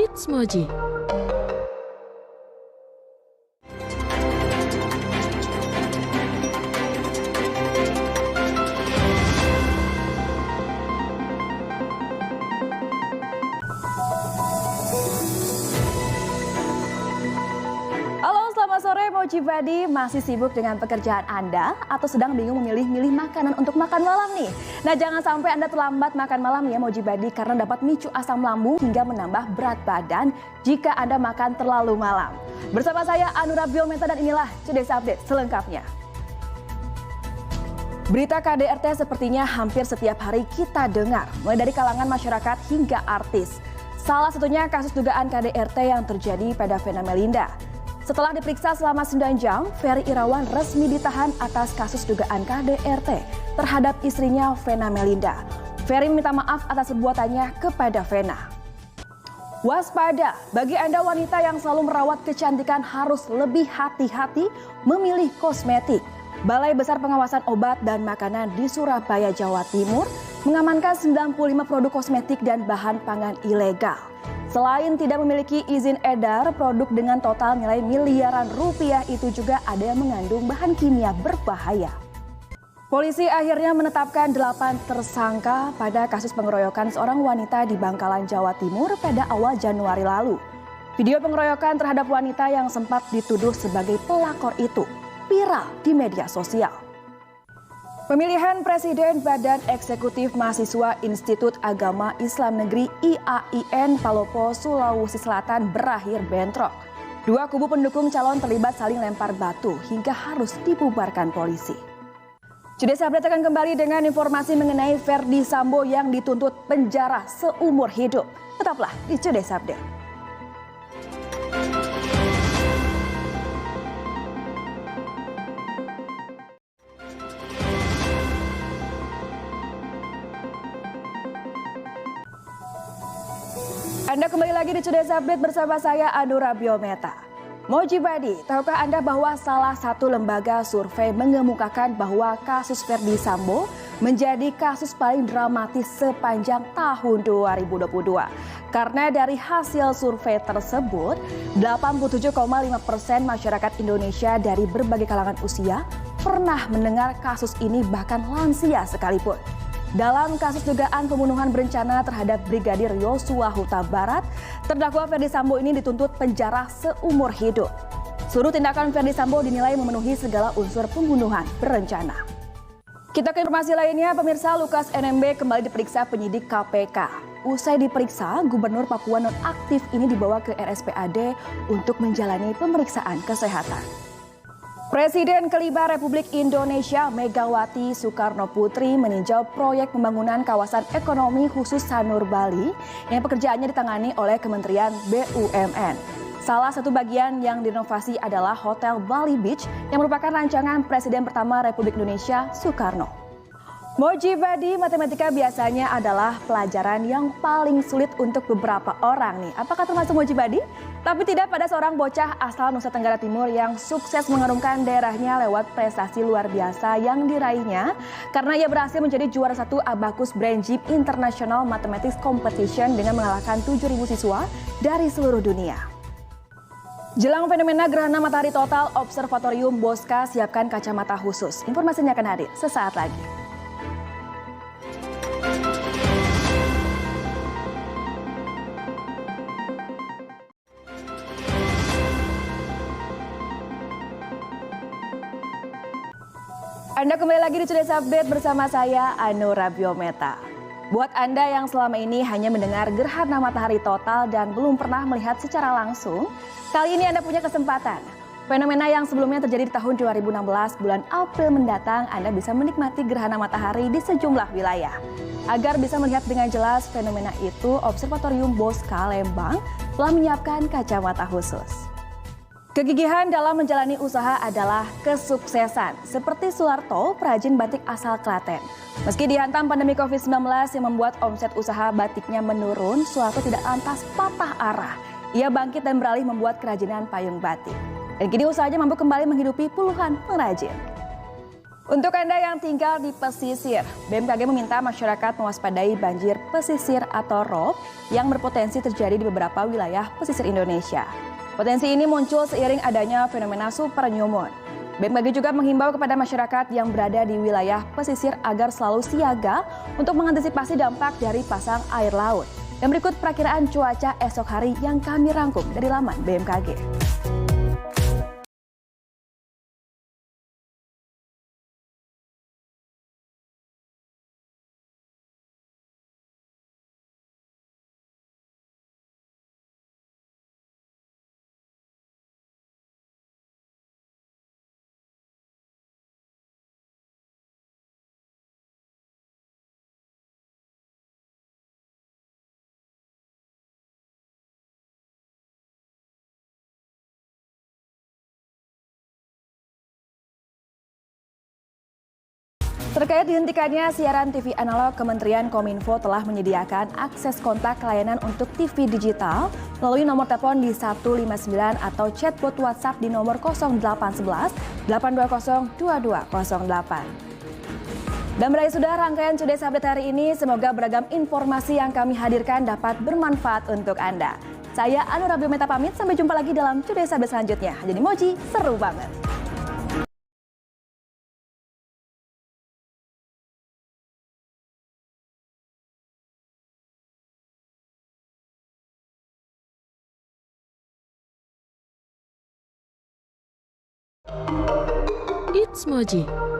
Hits Moji. Halo, selamat sore Moji Badi. Masih sibuk dengan pekerjaan Anda atau sedang bingung memilih-milih makanan untuk makan malam nih? Nah, jangan sampai Anda terlambat makan malam ya Moji Badi, karena dapat micu asam lambung hingga menambah berat badan jika Anda makan terlalu malam. Bersama saya Anura Biometa dan inilah Today's Update selengkapnya. Berita KDRT sepertinya hampir setiap hari kita dengar, mulai dari kalangan masyarakat hingga artis. Salah satunya kasus dugaan KDRT yang terjadi pada Vena Melinda. Setelah diperiksa selama 9 jam, Ferry Irawan resmi ditahan atas kasus dugaan KDRT terhadap istrinya Vena Melinda. Ferry minta maaf atas perbuatannya kepada Vena. Waspada, bagi Anda wanita yang selalu merawat kecantikan harus lebih hati-hati memilih kosmetik. Balai Besar Pengawasan Obat dan Makanan di Surabaya, Jawa Timur mengamankan 95 produk kosmetik dan bahan pangan ilegal. Selain tidak memiliki izin edar, produk dengan total nilai miliaran rupiah itu juga ada yang mengandung bahan kimia berbahaya. Polisi akhirnya menetapkan 8 tersangka pada kasus pengeroyokan seorang wanita di Bangkalan, Jawa Timur pada awal Januari lalu. Video pengeroyokan terhadap wanita yang sempat dituduh sebagai pelakor itu viral di media sosial. Pemilihan Presiden Badan Eksekutif Mahasiswa Institut Agama Islam Negeri IAIN Palopo, Sulawesi Selatan berakhir bentrok. Dua kubu pendukung calon terlibat saling lempar batu hingga harus dibubarkan polisi. Today's Update akan kembali dengan informasi mengenai Ferdy Sambo yang dituntut penjara seumur hidup. Tetaplah di Today's Update. Anda kembali lagi di Today's Update bersama saya Anura Biometa. Moji Badi, tahukah Anda bahwa salah satu lembaga survei mengemukakan bahwa kasus Ferdy Sambo menjadi kasus paling dramatis sepanjang tahun 2022. Karena dari hasil survei tersebut, 87,5% masyarakat Indonesia dari berbagai kalangan usia pernah mendengar kasus ini, bahkan lansia sekalipun. Dalam kasus dugaan pembunuhan berencana terhadap Brigadir Yosua Huta Barat, terdakwa Ferdy Sambo ini dituntut penjara seumur hidup. Seluruh tindakan Ferdy Sambo dinilai memenuhi segala unsur pembunuhan berencana. Kita ke informasi lainnya, pemirsa. Lukas NMB kembali diperiksa penyidik KPK. Usai diperiksa, Gubernur Papua nonaktif ini dibawa ke RSPAD untuk menjalani pemeriksaan kesehatan. Presiden kelima Republik Indonesia Megawati Soekarno Putri meninjau proyek pembangunan kawasan ekonomi khusus Sanur Bali yang pekerjaannya ditangani oleh Kementerian BUMN. Salah satu bagian yang direnovasi adalah Hotel Bali Beach yang merupakan rancangan Presiden pertama Republik Indonesia Soekarno. Moji Badi, matematika biasanya adalah pelajaran yang paling sulit untuk beberapa orang nih. Apakah termasuk Moji Badi? Tapi tidak pada seorang bocah asal Nusa Tenggara Timur yang sukses mengharumkan daerahnya lewat prestasi luar biasa yang diraihnya karena ia berhasil menjadi juara 1 Abacus Brain Gym International Mathematics Competition dengan mengalahkan 7.000 siswa dari seluruh dunia. Jelang fenomena gerhana matahari total, Observatorium Bosca siapkan kacamata khusus. Informasinya akan hadir sesaat lagi. Anda kembali lagi di Today's Update bersama saya Anura Biometa. Buat Anda yang selama ini hanya mendengar gerhana matahari total dan belum pernah melihat secara langsung, kali ini Anda punya kesempatan. Fenomena yang sebelumnya terjadi di tahun 2016 bulan April mendatang, Anda bisa menikmati gerhana matahari di sejumlah wilayah. Agar bisa melihat dengan jelas fenomena itu, Observatorium Bosca Lembang telah menyiapkan kacamata khusus. Kegigihan dalam menjalani usaha adalah kesuksesan, seperti Sularto, perajin batik asal Klaten. Meski dihantam pandemi COVID-19 yang membuat omset usaha batiknya menurun, Sularto tidak lantas patah arah. Ia bangkit dan beralih membuat kerajinan payung batik. Dan kini usahanya mampu kembali menghidupi puluhan pengrajin. Untuk Anda yang tinggal di pesisir, BMKG meminta masyarakat mewaspadai banjir pesisir atau rob yang berpotensi terjadi di beberapa wilayah pesisir Indonesia. Potensi ini muncul seiring adanya fenomena super new moon. BMKG juga menghimbau kepada masyarakat yang berada di wilayah pesisir agar selalu siaga untuk mengantisipasi dampak dari pasang air laut. Dan berikut perakiraan cuaca esok hari yang kami rangkum dari laman BMKG. Terkait dihentikannya siaran TV analog, Kementerian Kominfo telah menyediakan akses kontak layanan untuk TV digital melalui nomor telepon di 159 atau chatbot WhatsApp di nomor 0811 820 2208. Dan berakhir sudah rangkaian Today's Update hari ini. Semoga beragam informasi yang kami hadirkan dapat bermanfaat untuk Anda. Saya Anura Biometa pamit, sampai jumpa lagi dalam Today's Update selanjutnya. Jadi Moji, seru banget. It's Moji.